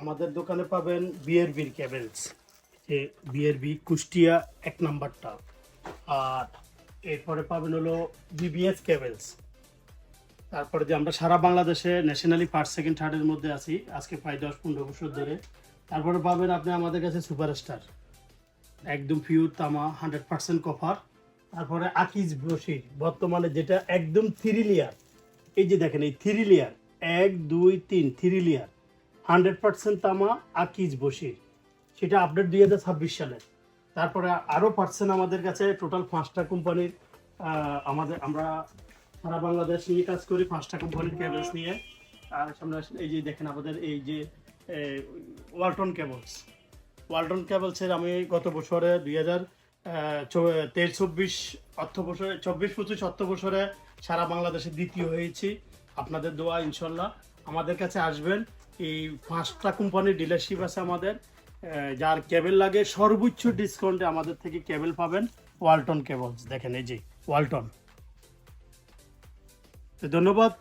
আমাদের দোকানে পাবেন বিআরবির কেবলস, যে বিআরবি কুষ্টিয়া 1 নাম্বারটা। আর এরপরে পাবেন হলো বিবিএস কেবলস। তারপরে যে আমরা সারা বাংলাদেশে ন্যাশনালি ফার্স্ট সেকেন্ড থার্ডের মধ্যে আছি আজকে প্রায় 10-15 বছর ধরে। তারপরে পাবেন আপনি আমাদের কাছে সুপারস্টার, একদম পিওর তামা 100% কপার। তারপরে আকিজ ব্রশির বর্তমানে যেটা একদম 3 লেয়ার, এই যে দেখেন এই 3 লেয়ার, 1 2 3 3 লেয়ার 100% তামা আকিজ বশির, সেটা আপডেট 2026 সালে। তারপরে আরও পার্সেন্ট আমাদের কাছে টোটাল 5টা কোম্পানির, আমরা সারা বাংলাদেশ নিয়ে কাজ করি, 5টা কোম্পানির কেবলস নিয়ে। আর সামনে এই যে দেখেন আমাদের এই যে ওয়ালটন কেবলস, ওয়ালটন কেবলসের আমি গত বছরে 2023-24 অর্থ বছরে 24-25 অর্থ বছরে সারা বাংলাদেশে দ্বিতীয় হয়েছি। আপনাদের দোয়া ইনশাল্লাহ আমাদের কাছে আসবেন। এই 5টা কোম্পানির ডিলারশিপ আছে আমাদের। যার কেবল লাগে সর্বোচ্চ ডিসকাউন্টে আমাদের থেকে কেবল পাবেন। ওয়ালটন কেবলস দেখেন এই যে ওয়ালটন। তো ধন্যবাদ।